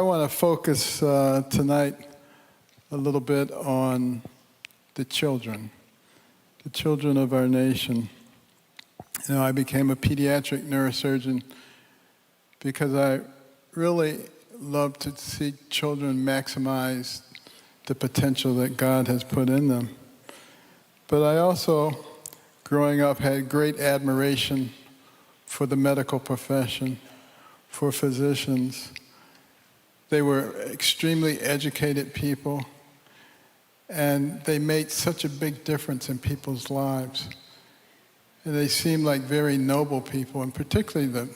I want to focus tonight a little bit on the children of our nation. You know, I became a pediatric neurosurgeon because I really love to see children maximize the potential that God has put in them. But I also, growing up, had great admiration for the medical profession, for physicians. They were extremely educated people, and they made such a big difference in people's lives. And they seemed like very noble people, and particularly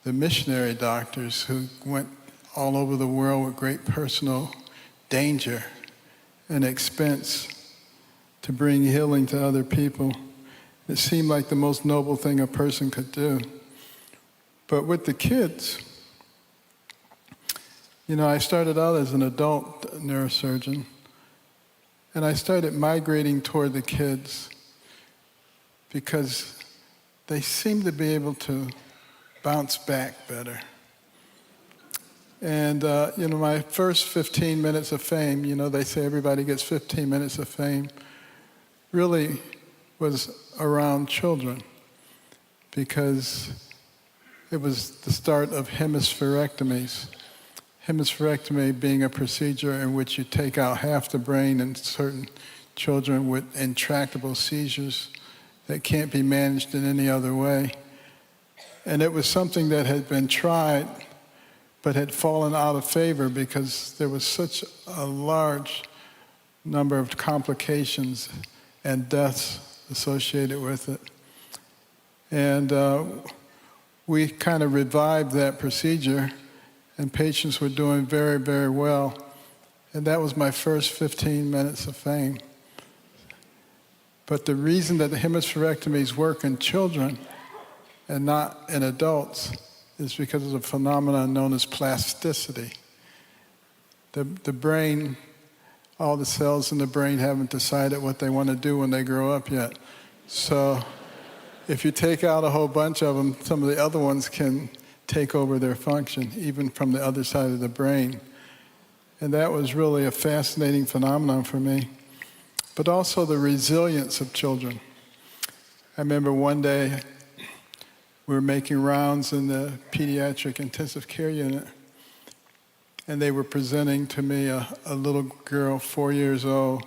the missionary doctors who went all over the world with great personal danger and expense to bring healing to other people. It seemed like the most noble thing a person could do. But with the kids, you know, I started out as an adult neurosurgeon, and I started migrating toward the kids because they seem to be able to bounce back better. And, you know, my first 15 minutes of fame, you know, they say everybody gets 15 minutes of fame, really was around children because it was the start of hemispherectomies. Hemispherectomy being a procedure in which you take out half the brain in certain children with intractable seizures that can't be managed in any other way. And it was something that had been tried but had fallen out of favor because there was such a large number of complications and deaths associated with it. And we kind of revived that procedure, and patients were doing very, very well. And that was my first 15 minutes of fame. But the reason that the hemispherectomies work in children and not in adults is because of a phenomenon known as plasticity. The brain, all the cells in the brain haven't decided what they want to do when they grow up yet. So if you take out a whole bunch of them, some of the other ones can take over their function, even from the other side of the brain. And that was really a fascinating phenomenon for me. But also the resilience of children. I remember one day we were making rounds in the pediatric intensive care unit, and they were presenting to me a little girl, 4 years old,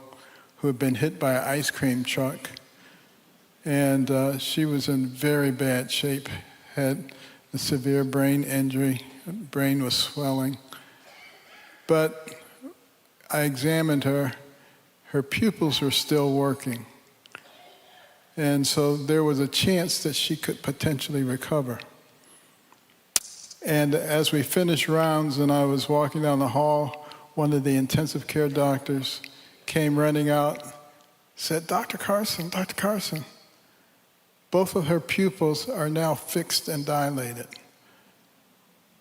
who had been hit by an ice cream truck. And she was in very bad shape, had a severe brain injury, brain was swelling. But I examined her, her pupils were still working. And so there was a chance that she could potentially recover. And as we finished rounds and I was walking down the hall, one of the intensive care doctors came running out, said, Dr. Carson, both of her pupils are now fixed and dilated.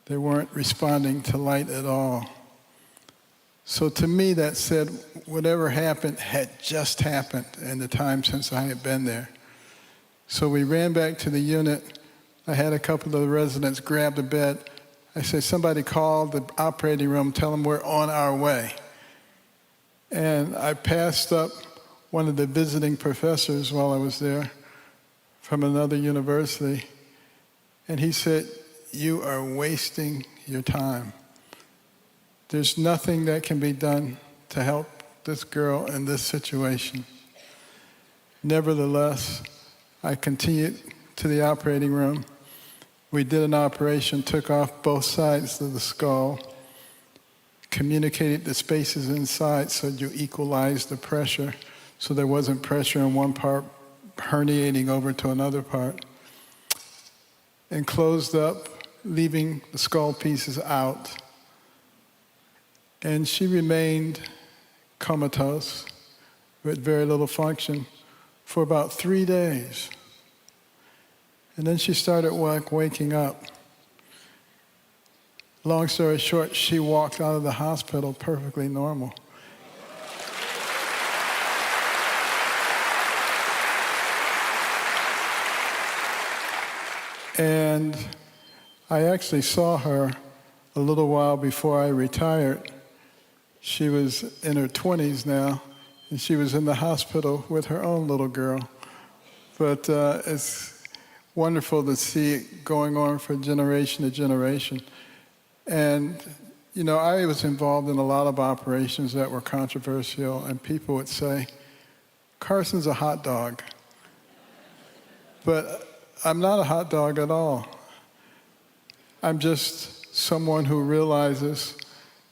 They weren't responding to light at all. So to me that said, whatever happened had just happened in the time since I had been there. So we ran back to the unit. I had a couple of the residents grab the bed. I said, somebody call the operating room, tell them we're on our way. And I passed up one of the visiting professors while I was there from another university, and he said, you are wasting your time. There's nothing that can be done to help this girl in this situation. Nevertheless, I continued to the operating room. We did an operation, took off both sides of the skull, communicated the spaces inside so you equalized the pressure so there wasn't pressure in one part herniating over to another part, and closed up, leaving the skull pieces out. And she remained comatose with very little function for about 3 days. And then she started waking up. Long story short, she walked out of the hospital perfectly normal. And I actually saw her a little while before I retired. She was in her 20s now, and she was in the hospital with her own little girl. But it's wonderful to see it going on from generation to generation. And, you know, I was involved in a lot of operations that were controversial, and people would say, Carson's a hot dog. But I'm not a hot dog at all. I'm just someone who realizes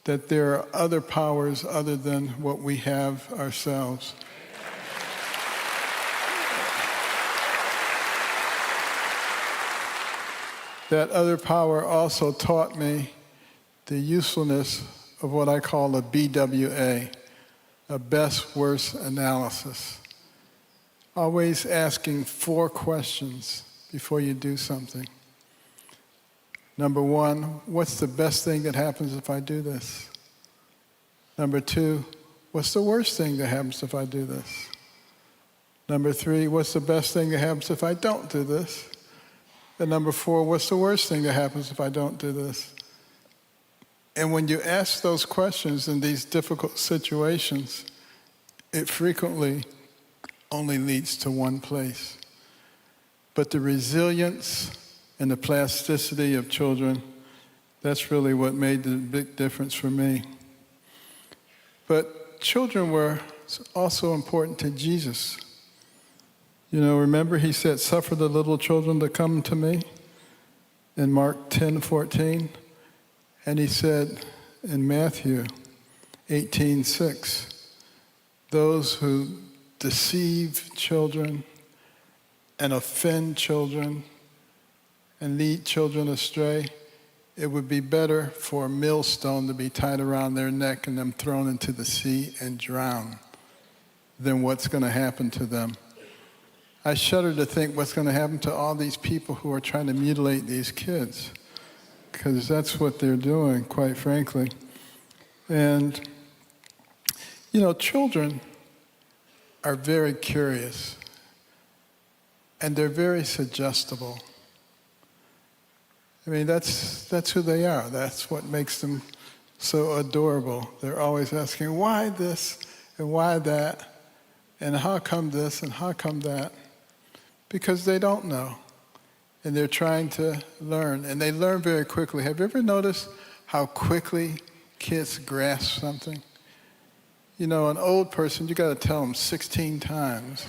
that there are other powers other than what we have ourselves. That other power also taught me the usefulness of what I call a BWA, a best worst analysis. Always asking 4 questions before you do something. Number 1, what's the best thing that happens if I do this? Number 2, what's the worst thing that happens if I do this? Number 3, what's the best thing that happens if I don't do this? And number 4, what's the worst thing that happens if I don't do this? And when you ask those questions in these difficult situations, it frequently only leads to one place. But the resilience and the plasticity of children, that's really what made the big difference for me. But children were also important to Jesus. You know, remember he said, suffer the little children to come to me in Mark 10:14. And he said in Matthew 18:6, those who deceive children and offend children and lead children astray, it would be better for a millstone to be tied around their neck and them thrown into the sea and drowned than what's going to happen to them. I shudder to think what's going to happen to all these people who are trying to mutilate these kids, because that's what they're doing, quite frankly. And, you know, children are very curious, and they're very suggestible. I mean, that's who they are. That's what makes them so adorable. They're always asking, why this and why that, and how come this and how come that? Because they don't know, and they're trying to learn, and they learn very quickly. Have you ever noticed how quickly kids grasp something? You know, an old person, you got to tell them 16 times.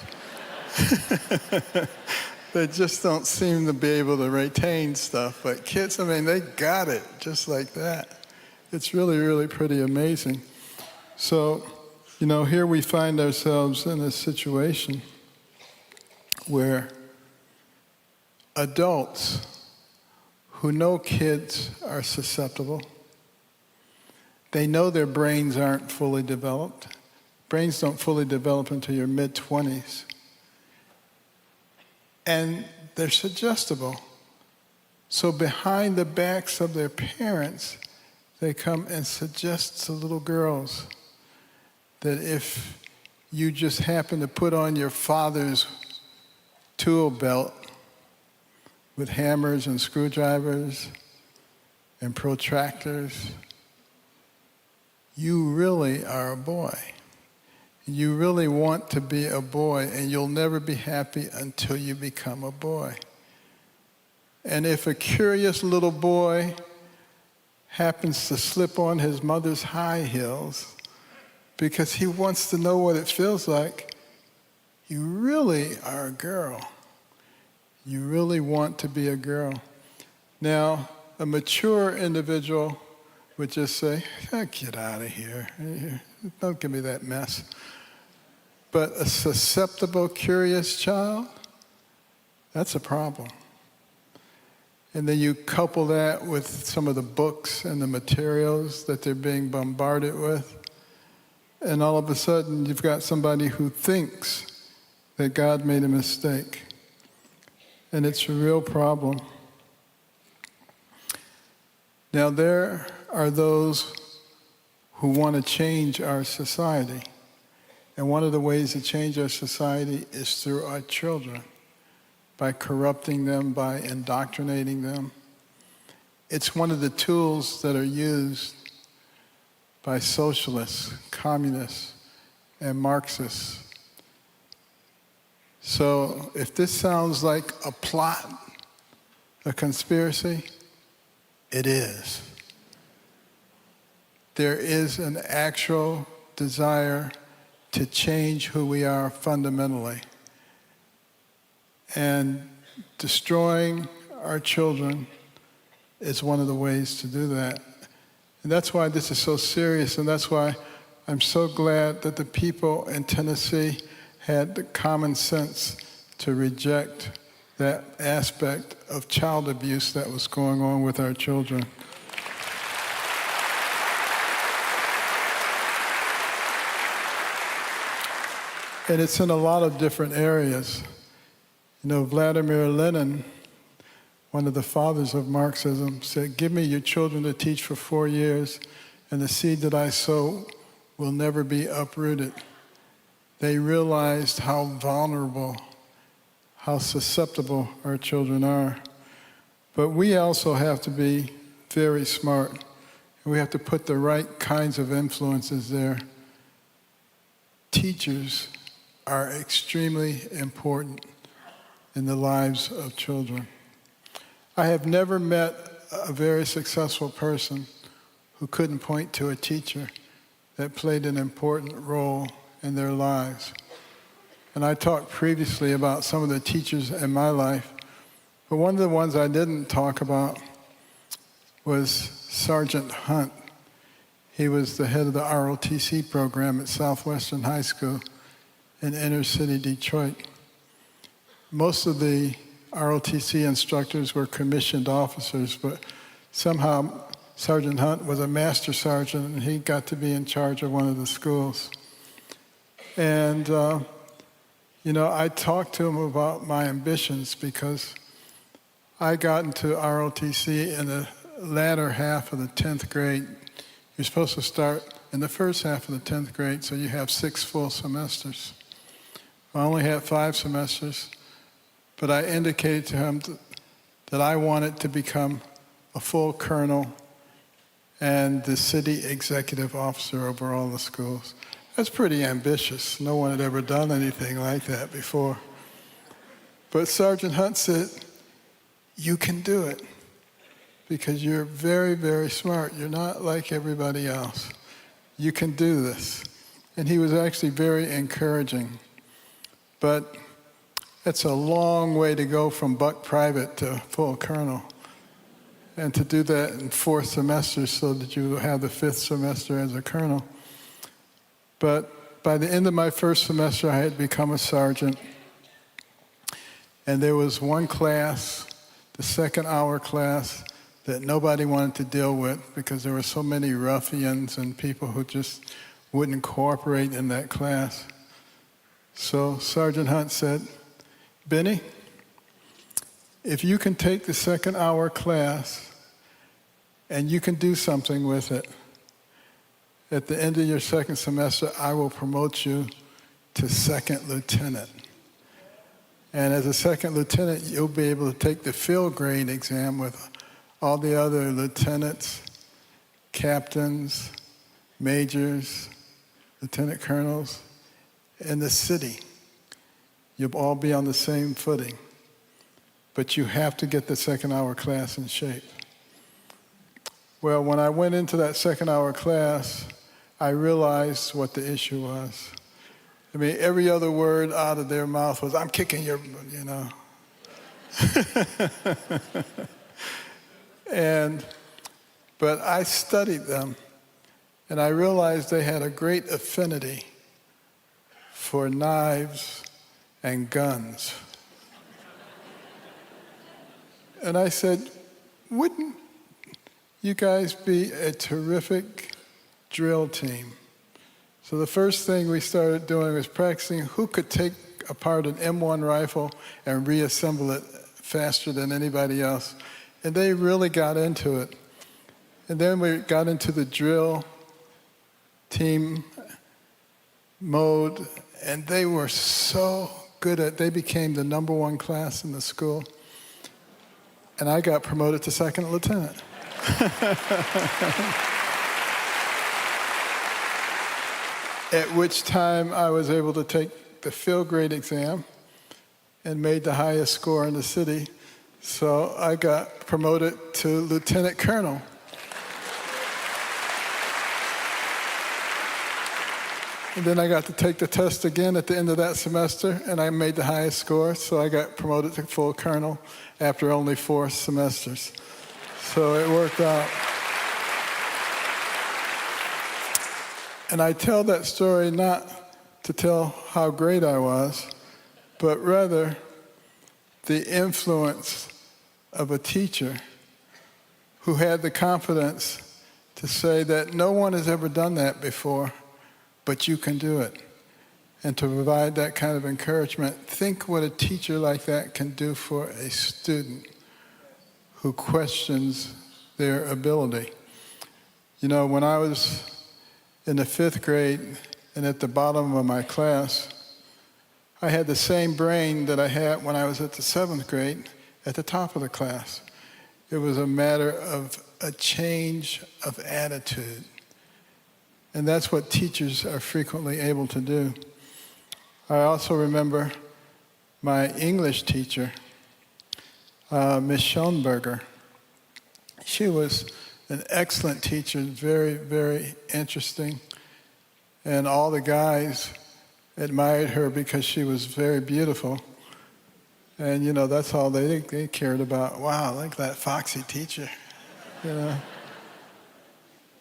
They just don't seem to be able to retain stuff. But kids, I mean, they got it just like that. It's really, really pretty amazing. So, you know, here we find ourselves in a situation where adults who know kids are susceptible, they know their brains aren't fully developed. Brains don't fully develop until your mid-20s. And they're suggestible. So behind the backs of their parents, they come and suggest to little girls that if you just happen to put on your father's tool belt with hammers and screwdrivers and protractors, you really are a boy. You really want to be a boy, and you'll never be happy until you become a boy. And if a curious little boy happens to slip on his mother's high heels because he wants to know what it feels like, you really are a girl. You really want to be a girl. Now, a mature individual would just say, get out of here. Don't give me that mess. But a susceptible, curious child, that's a problem. And then you couple that with some of the books and the materials that they're being bombarded with, and all of a sudden you've got somebody who thinks that God made a mistake. And it's a real problem. Now, there are those who want to change our society. And one of the ways to change our society is through our children, by corrupting them, by indoctrinating them. it's one of the tools that are used by socialists, communists, and Marxists. So if this sounds like a plot, a conspiracy, it is. There is an actual desire to change who we are fundamentally. And destroying our children is one of the ways to do that. And that's why this is so serious, and that's why I'm so glad that the people in Tennessee had the common sense to reject that aspect of child abuse that was going on with our children. And it's in a lot of different areas. You know, Vladimir Lenin, one of the fathers of Marxism, said, "Give me your children to teach for 4 years, and the seed that I sow will never be uprooted." They realized how vulnerable, how susceptible our children are. But we also have to be very smart. We have to put the right kinds of influences there. Teachers are extremely important in the lives of children. I have never met a very successful person who couldn't point to a teacher that played an important role in their lives. And I talked previously about some of the teachers in my life, but one of the ones I didn't talk about was Sergeant Hunt. He was the head of the ROTC program at Southwestern High School in inner city Detroit. Most of the ROTC instructors were commissioned officers, but somehow Sergeant Hunt was a master sergeant, and he got to be in charge of one of the schools. And, you know, I talked to him about my ambitions because I got into ROTC in the latter half of the 10th grade. You're supposed to start in the first half of the 10th grade, so you have 6 full semesters. I only had 5 semesters, but I indicated to him that I wanted to become a full colonel and the city executive officer over all the schools. That's pretty ambitious. No one had ever done anything like that before. But Sergeant Hunt said, "You can do it because you're very, very smart. You're not like everybody else. You can do this." And he was actually very encouraging. But it's a long way to go from buck private to full colonel. And to do that in 4 semesters so that you have the 5th semester as a colonel. But by the end of my first semester, I had become a sergeant. And there was one class, the second hour class, that nobody wanted to deal with because there were so many ruffians and people who just wouldn't cooperate in that class. So Sergeant Hunt said, "Benny, if you can take the second hour class and you can do something with it, at the end of your second semester, I will promote you to second lieutenant. And as a second lieutenant, you'll be able to take the field grade exam with all the other lieutenants, captains, majors, lieutenant colonels in the city. You'll all be on the same footing. But you have to get the second hour class in shape." Well, when I went into that second hour class, I realized what the issue was. I mean, every other word out of their mouth was, "I'm kicking your," you know. But I studied them, and I realized they had a great affinity for knives and guns. And I said, "Wouldn't you guys be a terrific drill team?" So the first thing we started doing was practicing who could take apart an M1 rifle and reassemble it faster than anybody else. And they really got into it. And then we got into the drill team mode, and they were so good at it. They became the #1 class in the school. And I got promoted to second lieutenant. At which time I was able to take the field grade exam and made the highest score in the city. So I got promoted to lieutenant colonel. And then I got to take the test again at the end of that semester, and I made the highest score, so I got promoted to full colonel after only 4 semesters. So it worked out. And I tell that story not to tell how great I was, but rather the influence of a teacher who had the confidence to say that no one has ever done that before, but you can do it. And to provide that kind of encouragement, think what a teacher like that can do for a student who questions their ability. You know, when I was in the 5th grade and at the bottom of my class, I had the same brain that I had when I was at the 7th grade at the top of the class. It was a matter of a change of attitude. And that's what teachers are frequently able to do. I also remember my English teacher, Miss Schoenberger. She was an excellent teacher, very, very interesting. And all the guys admired her because she was very beautiful. And, you know, that's all they cared about. Wow, look at that foxy teacher, you know.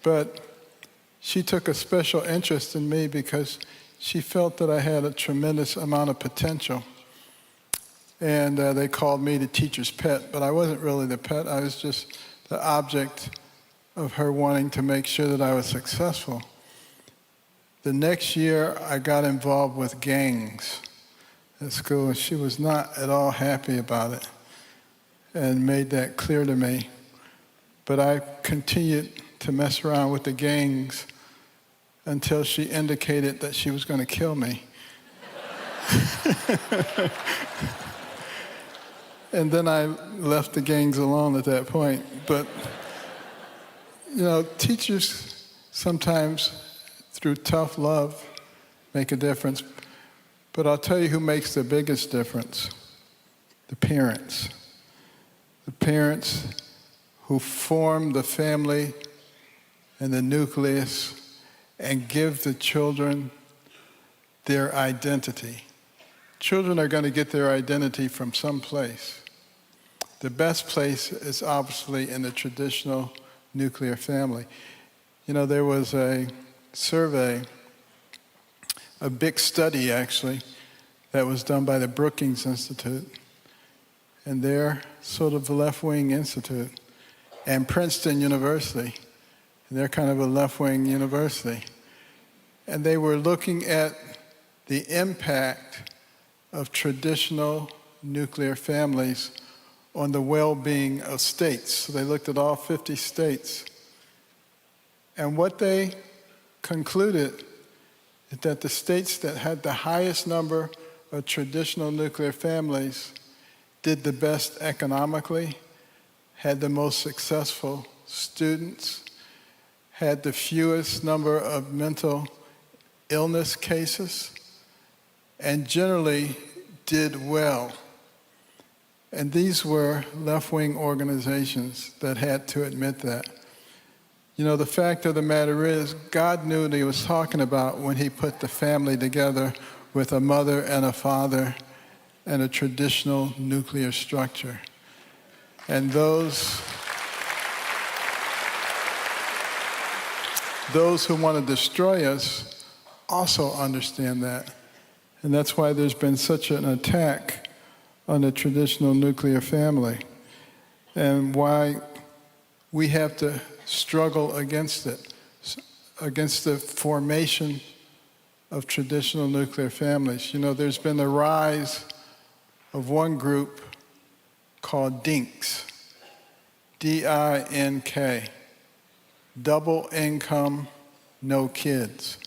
But she took a special interest in me because she felt that I had a tremendous amount of potential. And they called me the teacher's pet, but I wasn't really the pet. I was just the object of her wanting to make sure that I was successful. The next year, I got involved with gangs at school, and she was not at all happy about it and made that clear to me. But I continued to mess around with the gangs until she indicated that she was going to kill me. And then I left the gangs alone at that point. But, you know, teachers sometimes, through tough love, make a difference. But I'll tell you who makes the biggest difference: the parents. The parents who form the family and the nucleus and give the children their identity. Children are going to get their identity from some place. The best place is obviously in the traditional nuclear family. You know, there was a survey, a big study actually, that was done by the Brookings Institute, and they're sort of the left-wing institute, and Princeton University, and they're kind of a left-wing university. And they were looking at the impact of traditional nuclear families on the well-being of states. So they looked at all 50 states. And what they concluded is that the states that had the highest number of traditional nuclear families did the best economically, had the most successful students, had the fewest number of mental illness cases, and generally did well. And these were left-wing organizations that had to admit that. You know, the fact of the matter is, God knew what he was talking about when he put the family together with a mother and a father and a traditional nuclear structure. And those who want to destroy us also understand that. And that's why there's been such an attack on the traditional nuclear family, and why we have to struggle against it, against the formation of traditional nuclear families. You know, there's been the rise of one group called DINKs, D-I-N-K, double income, no kids.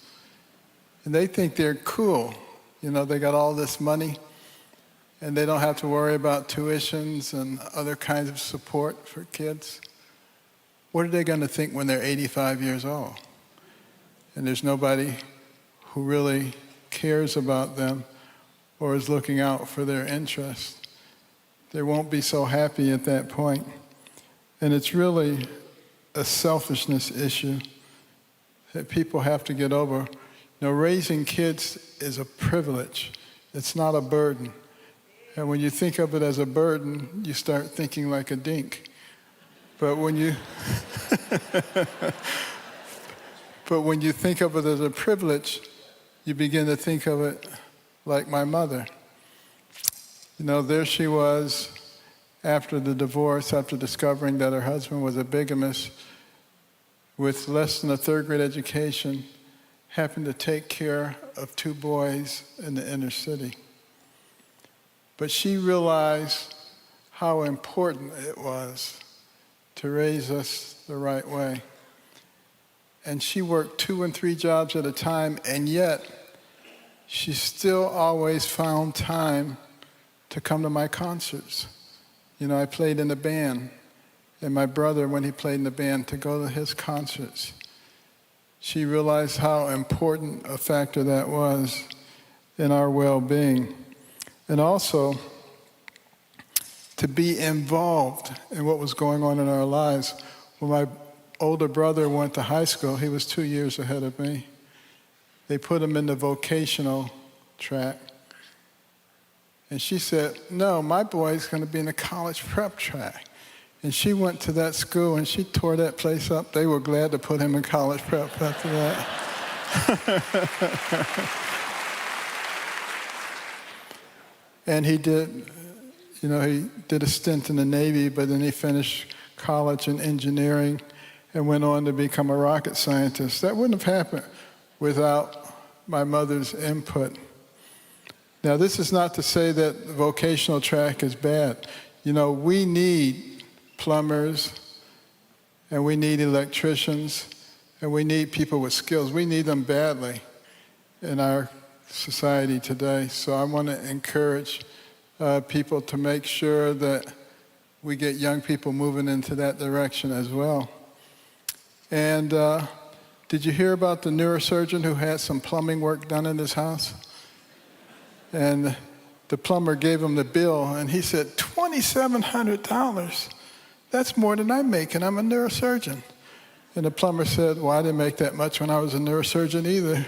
And they think they're cool. You know, they got all this money, and they don't have to worry about tuitions and other kinds of support for kids. what are they going to think when they're 85 years old? And there's nobody who really cares about them or is looking out for their interests. They won't be so happy at that point. And it's really a selfishness issue that people have to get over. You know, raising kids is a privilege. It's not a burden. And when you think of it as a burden, you start thinking like a dink. But when you think of it as a privilege, you begin to think of it like my mother. You know, there she was after the divorce, after discovering that her husband was a bigamist, with less than a third-grade education, happened to take care of 2 boys in the inner city. But she realized how important it was to raise us the right way. And she worked 2 and 3 jobs at a time, and yet she still always found time to come to my concerts. You know, I played in the band, and my brother, when he played in the band, to go to his concerts. She realized how important a factor that was in our well-being. And also, to be involved in what was going on in our lives. When my older brother went to high school, he was 2 years ahead of me. They put him in the vocational track. And she said, no, my boy's going to be in the college prep track. And she went to that school and she tore that place up. They were glad to put him in college prep after that. And he did, you know, he did a stint in the Navy, but then he finished college in engineering and went on to become a rocket scientist. That wouldn't have happened without my mother's input. Now, this is not to say that the vocational track is bad. You know, we need plumbers, and we need electricians, and we need people with skills. We need them badly in our society today. So I want to encourage people to make sure that we get young people moving into that direction as well. And did you hear about the neurosurgeon who had some plumbing work done in his house? And the plumber gave him the bill, and he said, $2,700. That's more than I make, and I'm a neurosurgeon. And the plumber said, well, I didn't make that much when I was a neurosurgeon either.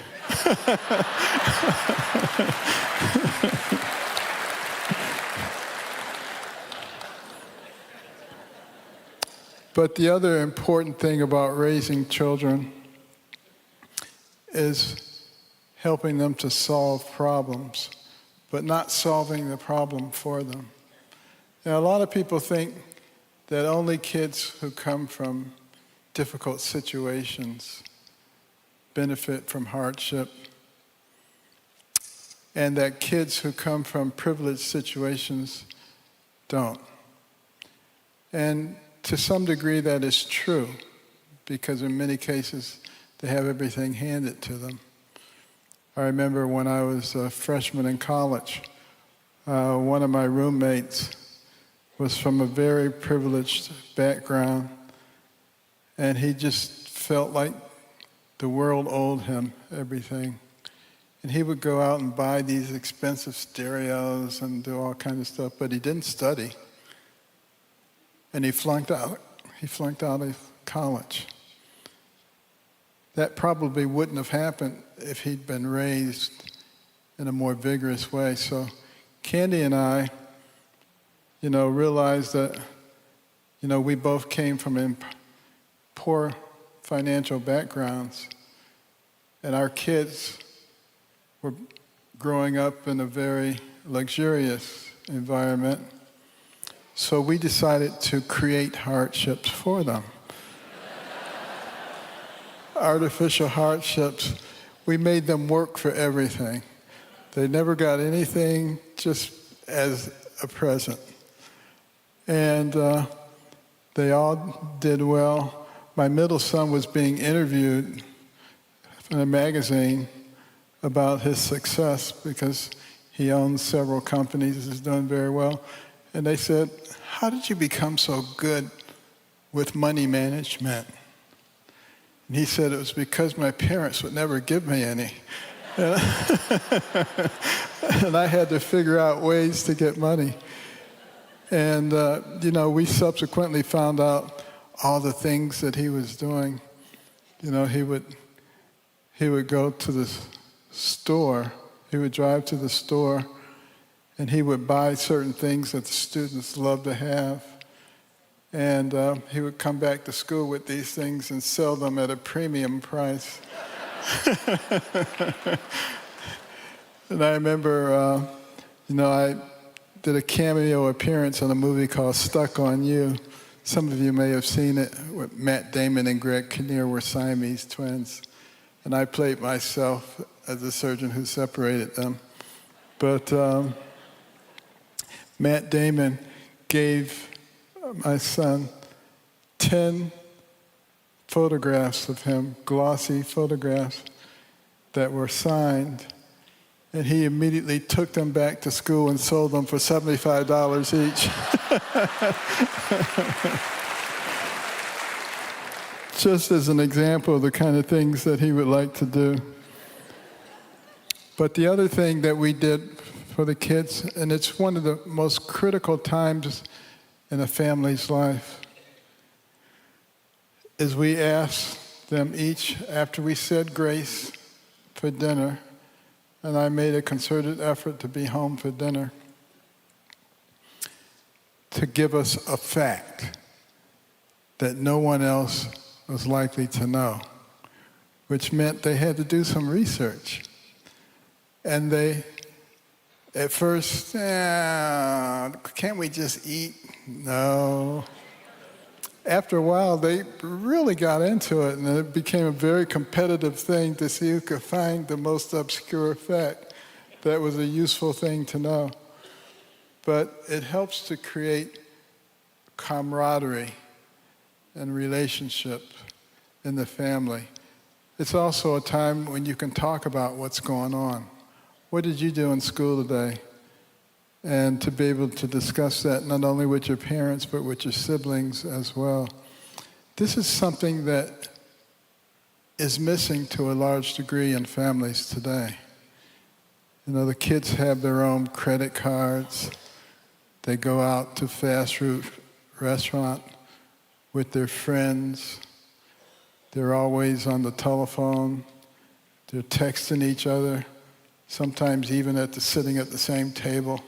But the other important thing about raising children is helping them to solve problems, but not solving the problem for them. Now, a lot of people think that only kids who come from difficult situations benefit from hardship, and that kids who come from privileged situations don't. And to some degree that is true, because in many cases they have everything handed to them. I remember when I was a freshman in college, one of my roommates was from a very privileged background, and he just felt like the world owed him everything. And he would go out and buy these expensive stereos and do all kinds of stuff, but he didn't study. And he flunked out. He flunked out of college. That probably wouldn't have happened if he'd been raised in a more vigorous way. So Candy and I, you know, realized that, you know, we both came from poor financial backgrounds, and our kids were growing up in a very luxurious environment. So we decided to create hardships for them. Artificial hardships. We made them work for everything. They never got anything just as a present. And they all did well. My middle son was being interviewed in a magazine about his success because he owns several companies, is doing very well. And they said, how did you become so good with money management. And he said it was because my parents would never give me any. And I had to figure out ways to get money. And, we subsequently found out all the things that he was doing. He would go to the store, he would drive to the store, and he would buy certain things that the students loved to have. And he would come back to school with these things and sell them at a premium price. And I remember, I did a cameo appearance on a movie called Stuck on You. Some of you may have seen it. With Matt Damon and Greg Kinnear were Siamese twins. And I played myself as the surgeon who separated them. But Matt Damon gave my son 10 photographs of him, glossy photographs that were signed, and he immediately took them back to school and sold them for $75 each. Just as an example of the kind of things that he would like to do. But the other thing that we did for the kids, and it's one of the most critical times in a family's life, is we asked them each, after we said grace for dinner, and I made a concerted effort to be home for dinner, to give us a fact that no one else was likely to know, which meant they had to do some research. And they, at first, can't we just eat? No. After a while, they really got into it, and it became a very competitive thing to see who could find the most obscure fact that was a useful thing to know. But it helps to create camaraderie and relationship in the family. It's also a time when you can talk about what's going on. What did you do in school today? And to be able to discuss that not only with your parents, but with your siblings as well. This is something that is missing to a large degree in families today. The kids have their own credit cards. They go out to fast food restaurant with their friends. They're always on the telephone. They're texting each other, sometimes even sitting at the same table.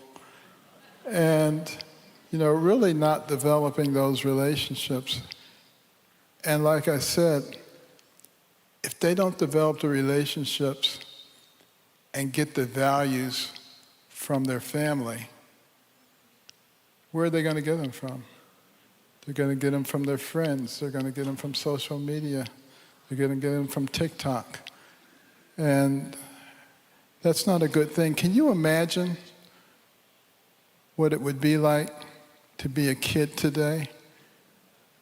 And, really not developing those relationships. And like I said, if they don't develop the relationships and get the values from their family, where are they going to get them from? They're going to get them from their friends. They're going to get them from social media. They're going to get them from TikTok. And that's not a good thing. Can you imagine what it would be like to be a kid today,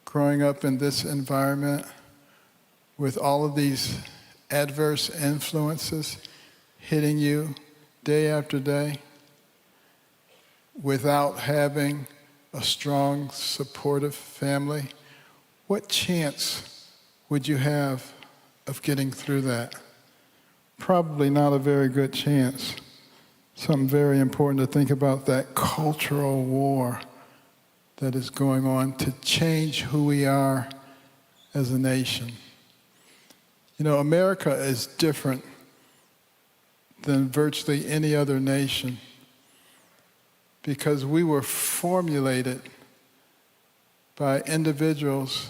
growing up in this environment with all of these adverse influences hitting you day after day without having a strong, supportive family? What chance would you have of getting through that? Probably not a very good chance. Something very important to think about, that cultural war that is going on to change who we are as a nation. America is different than virtually any other nation because we were formulated by individuals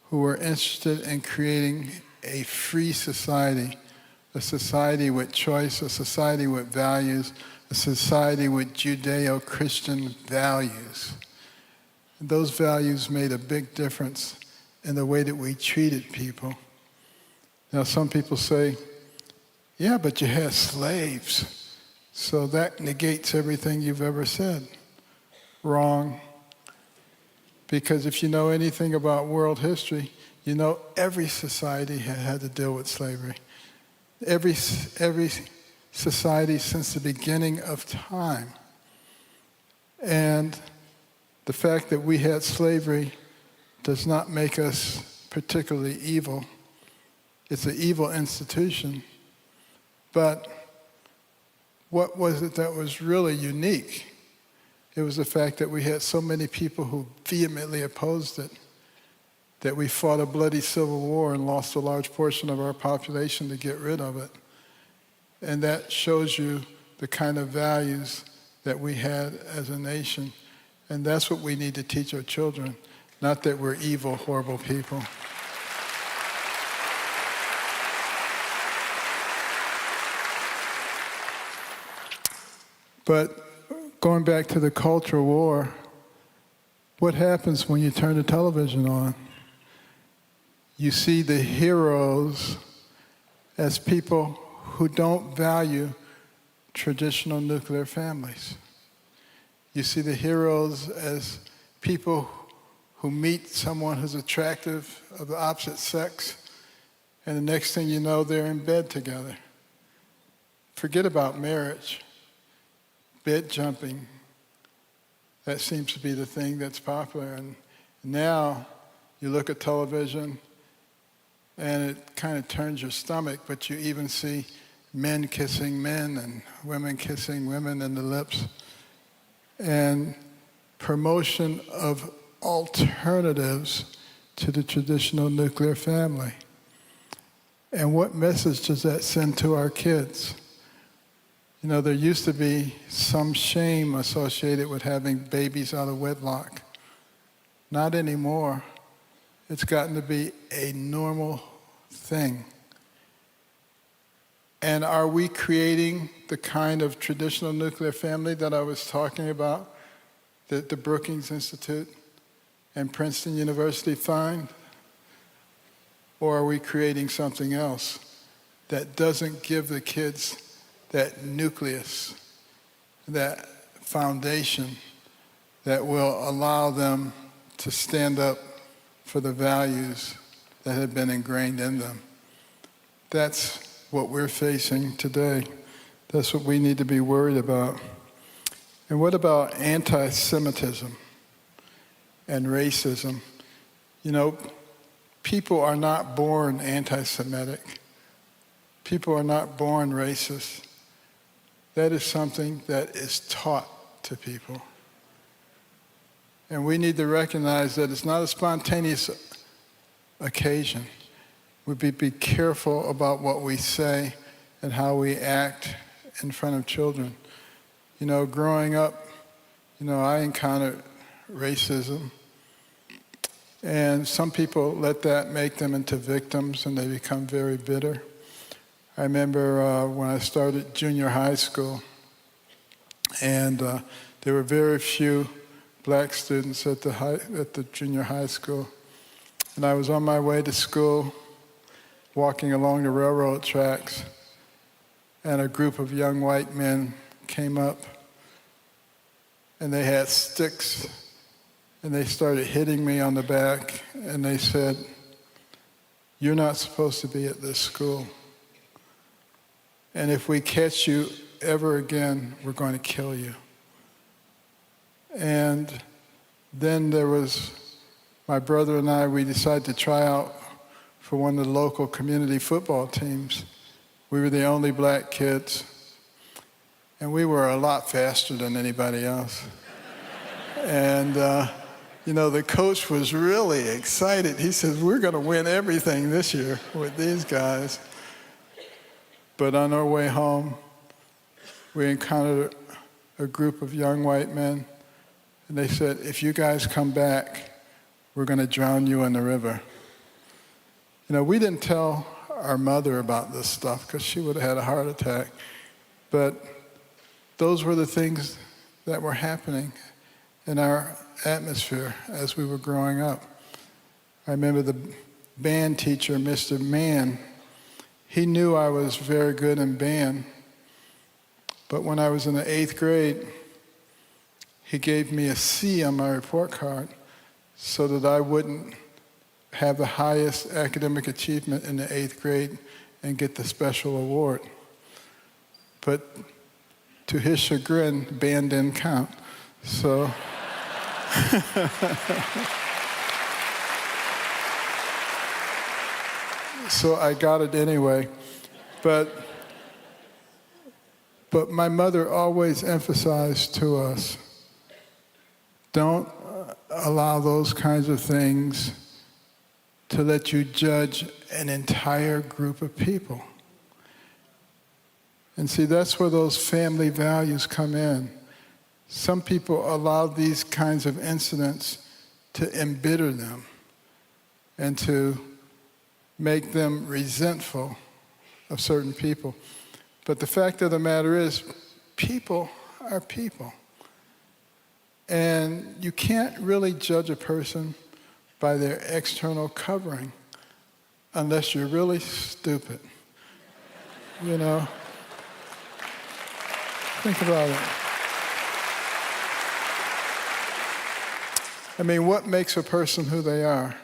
who were interested in creating a free society, a society with choice, a society with values, a society with Judeo-Christian values. And those values made a big difference in the way that we treated people. Now, some people say, yeah, but you had slaves, so that negates everything you've ever said. Wrong. Because if you know anything about world history, you know every society had to deal with slavery. Every society since the beginning of time. And the fact that we had slavery does not make us particularly evil. It's an evil institution. But what was it that was really unique? It was the fact that we had so many people who vehemently opposed it, that we fought a bloody civil war and lost a large portion of our population to get rid of it. And that shows you the kind of values that we had as a nation. And that's what we need to teach our children, not that we're evil, horrible people. But going back to the cultural war, what happens when you turn the television on? You see the heroes as people who don't value traditional nuclear families. You see the heroes as people who meet someone who's attractive of the opposite sex, and the next thing you know, they're in bed together. Forget about marriage. Bed jumping, that seems to be the thing that's popular. And now you look at television and it kind of turns your stomach, but you even see men kissing men and women kissing women in the lips. And promotion of alternatives to the traditional nuclear family. And what message does that send to our kids? You know, there used to be some shame associated with having babies out of wedlock. Not anymore. It's gotten to be a normal thing. And are we creating the kind of traditional nuclear family that I was talking about, that the Brookings Institute and Princeton University find? Or are we creating something else that doesn't give the kids that nucleus, that foundation that will allow them to stand up for the values that have been ingrained in them? That's what we're facing today. That's what we need to be worried about. And what about anti-Semitism and racism? You know, people are not born anti-Semitic. People are not born racist. That is something that is taught to people. And we need to recognize that it's not a spontaneous occasion. We be careful about what we say and how we act in front of children. You know, growing up, you know, I encountered racism. And some people let that make them into victims and they become very bitter. I remember when I started junior high school, and there were very few black students at the junior high school. And I was on my way to school, walking along the railroad tracks, and a group of young white men came up, and they had sticks, and they started hitting me on the back, and they said, "You're not supposed to be at this school. And if we catch you ever again, we're going to kill you." And then there was my brother and I, we decided to try out for one of the local community football teams. We were the only black kids, and we were a lot faster than anybody else. And you know, the coach was really excited. He says, "We're going to win everything this year with these guys." But on our way home, we encountered a group of young white men, and they said, "If you guys come back, we're going to drown you in the river." You know, we didn't tell our mother about this stuff because she would have had a heart attack. But those were the things that were happening in our atmosphere as we were growing up. I remember the band teacher, Mr. Mann. He knew I was very good in band, but when I was in the 8th grade, he gave me a C on my report card so that I wouldn't have the highest academic achievement in the 8th grade and get the special award. But to his chagrin, band didn't count. So so I got it anyway. But my mother always emphasized to us, don't allow those kinds of things to let you judge an entire group of people. And see, that's where those family values come in. Some people allow these kinds of incidents to embitter them and to make them resentful of certain people. But the fact of the matter is, people are people. And you can't really judge a person by their external covering unless you're really stupid. You know? Think about it. I mean, what makes a person who they are?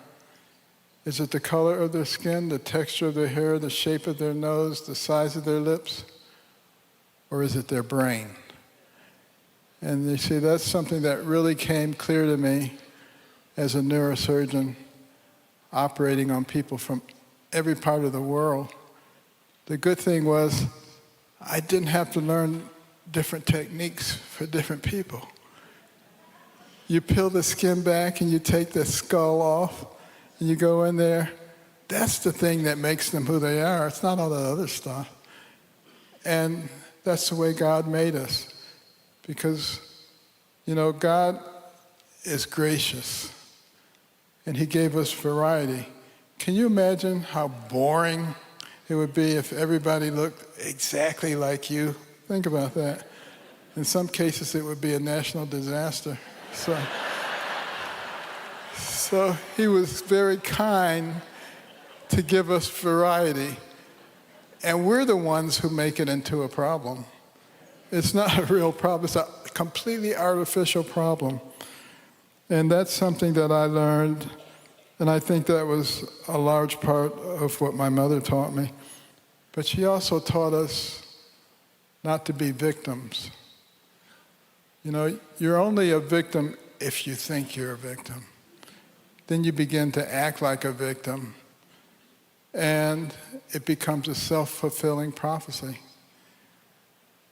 Is it the color of their skin, the texture of their hair, the shape of their nose, the size of their lips? Or is it their brain? And you see, that's something that really came clear to me as a neurosurgeon operating on people from every part of the world. The good thing was I didn't have to learn different techniques for different people. You peel the skin back and you take the skull off and you go in there. That's the thing that makes them who they are. It's not all that other stuff. And that's the way God made us. Because, you know, God is gracious and he gave us variety. Can you imagine how boring it would be if everybody looked exactly like you? Think about that. In some cases, it would be a national disaster. So he was very kind to give us variety. And we're the ones who make it into a problem. It's not a real problem. It's a completely artificial problem. And that's something that I learned, and I think that was a large part of what my mother taught me. But she also taught us not to be victims. You know, you're only a victim if you think you're a victim. Then you begin to act like a victim, and it becomes a self-fulfilling prophecy.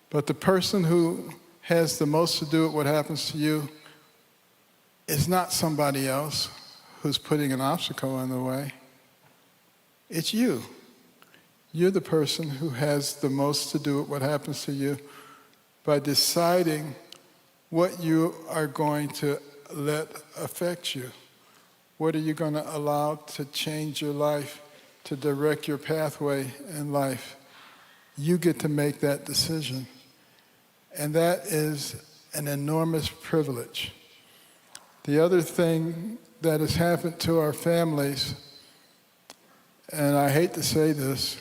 But the person who has the most to do with what happens to you is not somebody else who's putting an obstacle in the way. It's you. You're the person who has the most to do with what happens to you by deciding what you are going to let affect you. What are you going to allow to change your life, to direct your pathway in life? You get to make that decision. And that is an enormous privilege. The other thing that has happened to our families, and I hate to say this,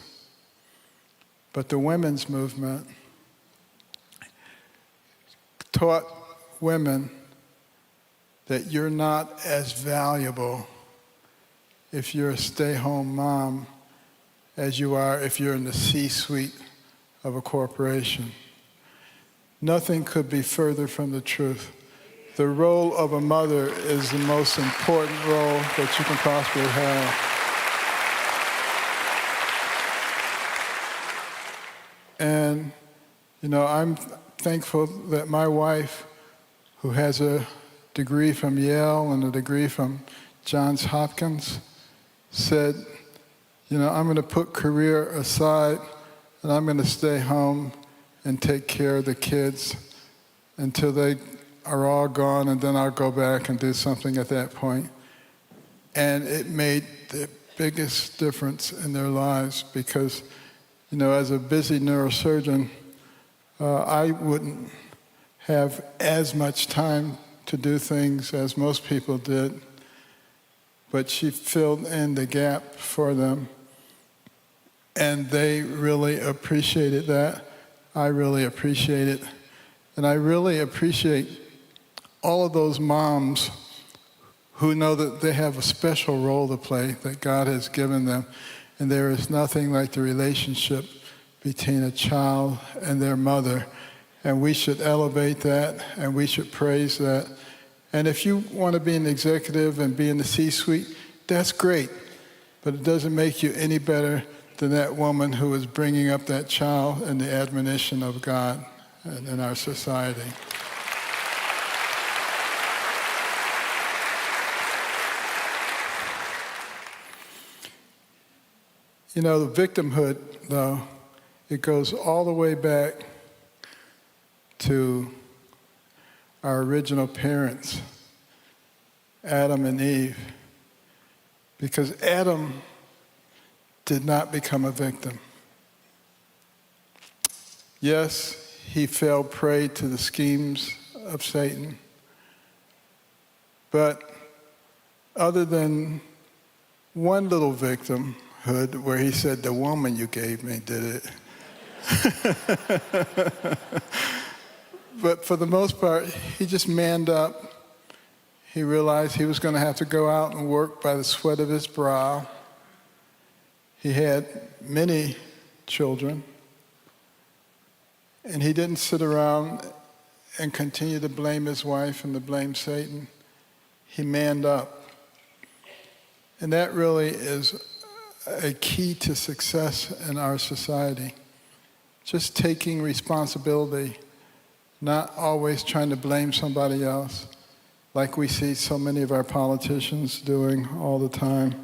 but the women's movement taught women that you're not as valuable if you're a stay-home mom as you are if you're in the C-suite of a corporation. Nothing could be further from the truth. The role of a mother is the most important role that you can possibly have. And, you know, I'm thankful that my wife, who has a degree from Yale and a degree from Johns Hopkins, said, you know, I'm going to put career aside and I'm going to stay home and take care of the kids until they are all gone, and then I'll go back and do something at that point. And it made the biggest difference in their lives because, you know, as a busy neurosurgeon, I wouldn't have as much time to do things as most people did, but she filled in the gap for them, and they really appreciated that. I really appreciate it, and I really appreciate all of those moms who know that they have a special role to play that God has given them, and there is nothing like the relationship between a child and their mother. And we should elevate that, and we should praise that. And if you want to be an executive and be in the C-suite, that's great. but it doesn't make you any better than that woman who was bringing up that child in the admonition of God in our society. You know, the victimhood, though, it goes all the way back to our original parents, Adam and Eve, because Adam did not become a victim. Yes, he fell prey to the schemes of Satan, but other than one little victimhood where he said, "The woman you gave me did it." But for the most part, he just manned up. He realized he was going to have to go out and work by the sweat of his brow. He had many children, and he didn't sit around and continue to blame his wife and to blame Satan. He manned up. And that really is a key to success in our society. Just taking responsibility, not always trying to blame somebody else, like we see so many of our politicians doing all the time.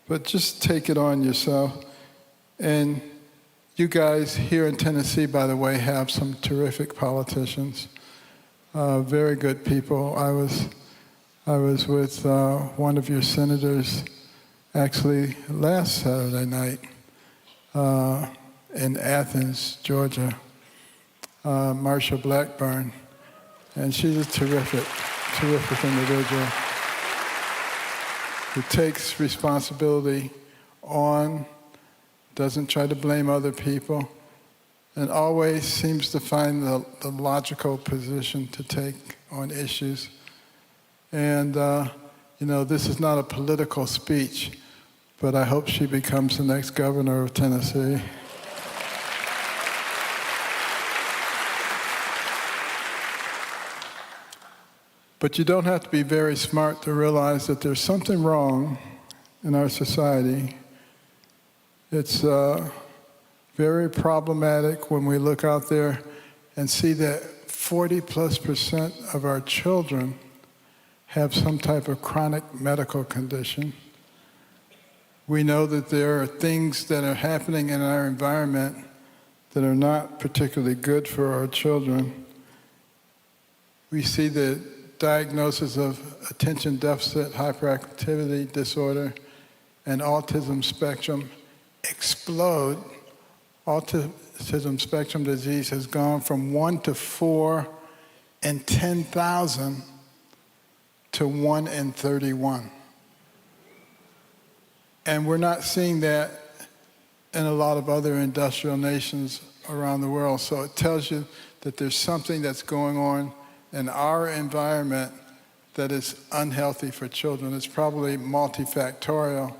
But just take it on yourself. And you guys here in Tennessee, by the way, have some terrific politicians, very good people. I was with one of your senators actually last Saturday night in Athens, Georgia, Marsha Blackburn, and she's a terrific individual who takes responsibility on, doesn't try to blame other people, and always seems to find the logical position to take on issues. And, you know, this is not a political speech, but I hope she becomes the next governor of Tennessee. But you don't have to be very smart to realize that there's something wrong in our society. It's very problematic when we look out there and see that 40+% of our children have some type of chronic medical condition. We know that there are things that are happening in our environment that are not particularly good for our children. We see the diagnosis of attention deficit hyperactivity disorder and autism spectrum explode. Autism spectrum disease has gone from 1 to 4 in 10,000 to 1 in 31. And we're not seeing that in a lot of other industrial nations around the world. So it tells you that there's something that's going on in our environment that is unhealthy for children. It's probably multifactorial,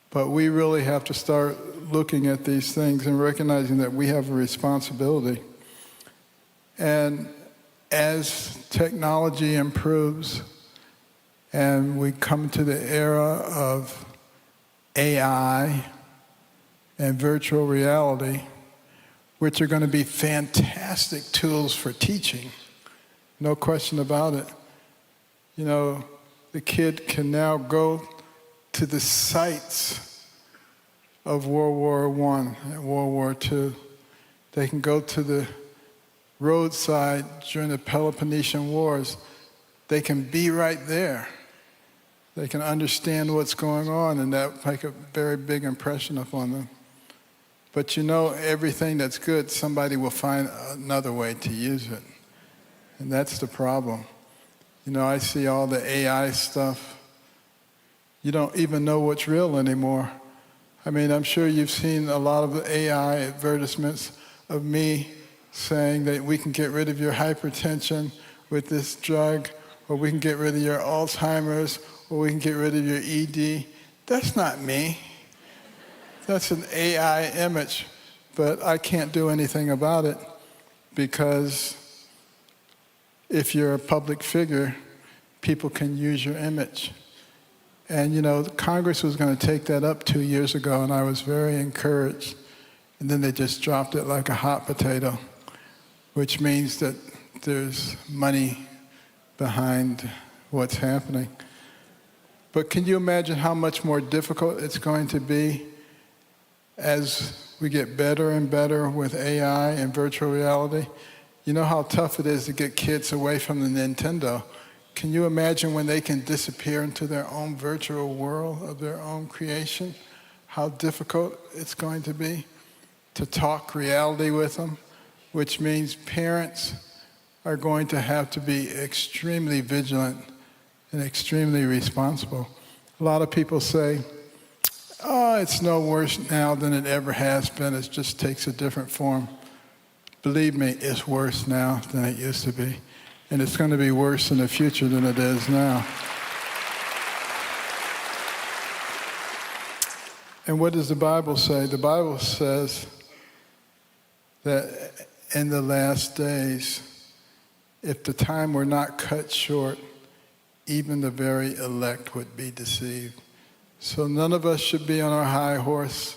but we really have to start looking at these things and recognizing that we have a responsibility. And as technology improves and we come to the era of AI and virtual reality, which are going to be fantastic tools for teaching, no question about it. You know, the kid can now go to the sites of World War I and World War II. They can go to the roadside during the Peloponnesian Wars. They can be right there. They can understand what's going on, and that make a very big impression upon them. But you know, everything that's good, somebody will find another way to use it. And that's the problem. You know, I see all the AI stuff. You don't even know what's real anymore. I mean, I'm sure you've seen a lot of the AI advertisements of me saying that we can get rid of your hypertension with this drug, or we can get rid of your Alzheimer's, or we can get rid of your ED. That's not me. That's an AI image, but I can't do anything about it because if you're a public figure, people can use your image. And Congress was going to take that up 2 years ago, and I was very encouraged. And then they just dropped it like a hot potato, which means that there's money behind what's happening. But can you imagine how much more difficult it's going to be as we get better and better with AI and virtual reality? You know how tough it is to get kids away from the Nintendo. Can you imagine when they can disappear into their own virtual world of their own creation? How difficult it's going to be to talk reality with them, which means parents are going to have to be extremely vigilant and extremely responsible. A lot of people say, oh, it's no worse now than it ever has been. It just takes a different form. Believe me, it's worse now than it used to be. And it's going to be worse in the future than it is now. And what does the Bible say? The Bible says that in the last days, if the time were not cut short, even the very elect would be deceived. So none of us should be on our high horse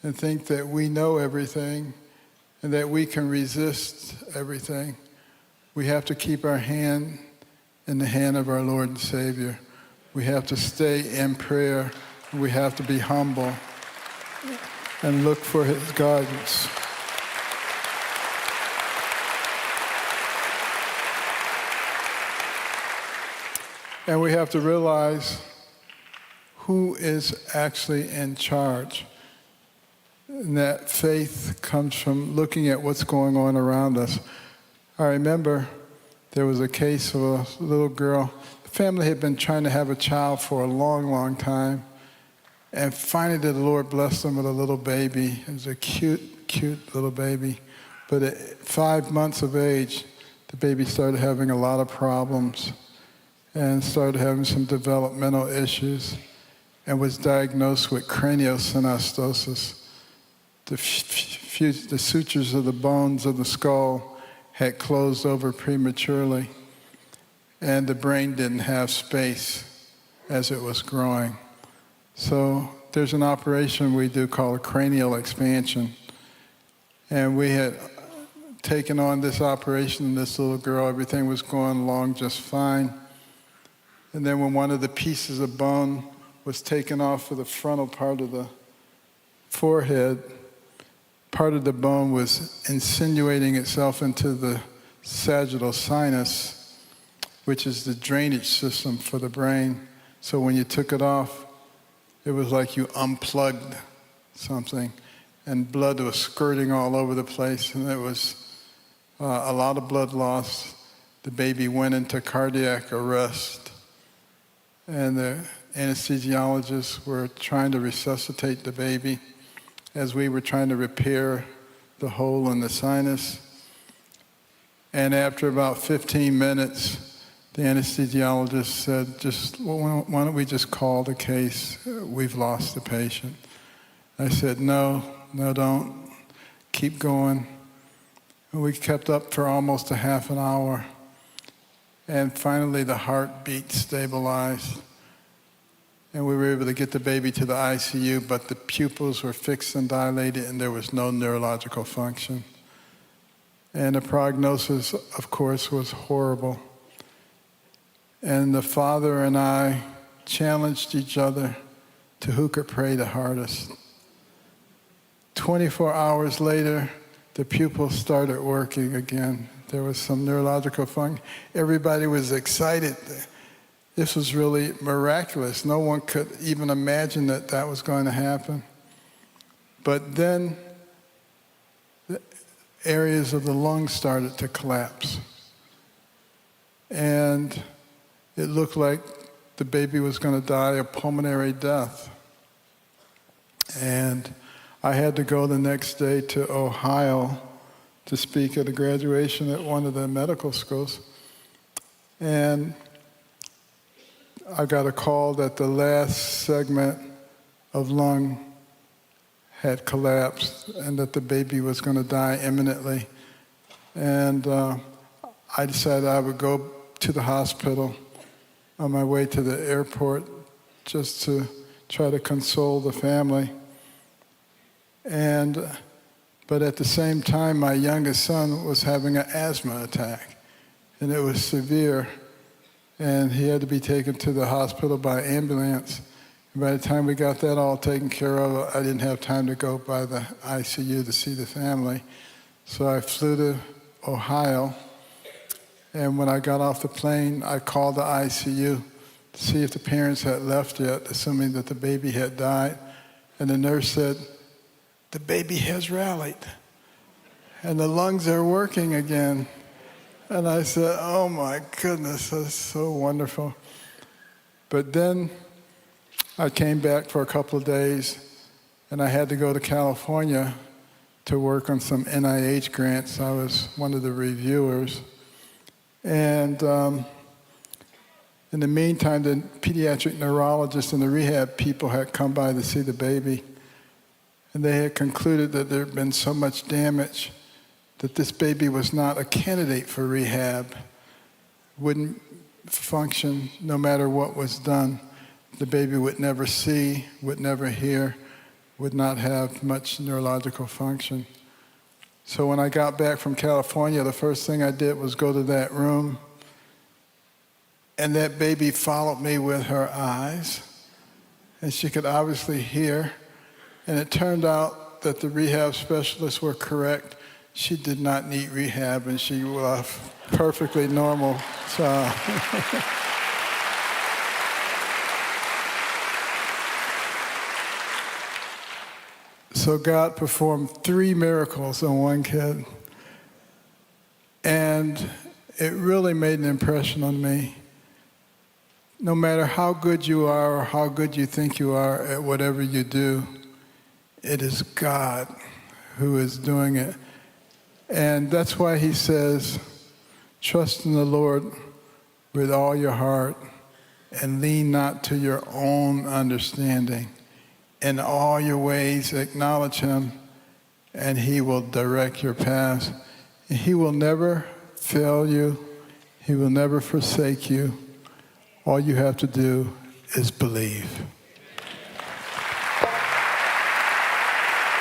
and think that we know everything and that we can resist everything. We have to keep our hand in the hand of our Lord and Savior. We have to stay in prayer. We have to be humble and look for His guidance. And we have to realize who is actually in charge. And that faith comes from looking at what's going on around us. I remember there was a case of a little girl. The family had been trying to have a child for a long, long time. And finally the Lord blessed them with a little baby. It was a cute, cute little baby. But at 5 months of age, the baby started having a lot of problems and started having some developmental issues and was diagnosed with craniosynostosis. The sutures of the bones of the skull had closed over prematurely, and the brain didn't have space as it was growing. So there's an operation we do called a cranial expansion. And we had taken on this operation in this little girl. Everything was going along just fine. And then when one of the pieces of bone was taken off of the frontal part of the forehead, part of the bone was insinuating itself into the sagittal sinus, which is the drainage system for the brain. So when you took it off, it was like you unplugged something, and blood was skirting all over the place, and there was a lot of blood loss. The baby went into cardiac arrest, and the anesthesiologists were trying to resuscitate the baby as we were trying to repair the hole in the sinus. And after about 15 minutes, the anesthesiologist said, why don't we just call the case? We've lost the patient. I said, no, don't. Keep going. And we kept up for almost a half an hour. And finally, the heartbeat stabilized. And we were able to get the baby to the ICU, but the pupils were fixed and dilated, and there was no neurological function. And the prognosis, of course, was horrible. And the father and I challenged each other to who could pray the hardest. 24 hours later, the pupils started working again. There was some neurological function. Everybody was excited. This was really miraculous. No one could even imagine that that was going to happen. But then the areas of the lungs started to collapse. And it looked like the baby was going to die a pulmonary death. And I had to go the next day to Ohio to speak at a graduation at one of the medical schools. And I got a call that the last segment of lung had collapsed and that the baby was going to die imminently. And I decided I would go to the hospital on my way to the airport just to try to console the family. But at the same time, my youngest son was having an asthma attack, and it was severe, and he had to be taken to the hospital by ambulance. And by the time we got that all taken care of, I didn't have time to go by the ICU to see the family. So I flew to Ohio, and when I got off the plane, I called the ICU to see if the parents had left yet, assuming that the baby had died. And the nurse said, "The baby has rallied, and the lungs are working again." And I said, "Oh my goodness, that's so wonderful." But then I came back for a couple of days, and I had to go to California to work on some NIH grants. I was one of the reviewers. And in the meantime, the pediatric neurologists and the rehab people had come by to see the baby. And they had concluded that there had been so much damage that this baby was not a candidate for rehab, wouldn't function no matter what was done. The baby would never see, would never hear, would not have much neurological function. So when I got back from California, the first thing I did was go to that room, and that baby followed me with her eyes, and she could obviously hear. And it turned out that the rehab specialists were correct. She did not need rehab, and she was a perfectly normal child. So God performed 3 miracles on one kid. And it really made an impression on me. No matter how good you are or how good you think you are at whatever you do, it is God who is doing it. And that's why he says, trust in the Lord with all your heart and lean not to your own understanding. In all your ways acknowledge him, and he will direct your paths. He will never fail you. He will never forsake you. All you have to do is believe.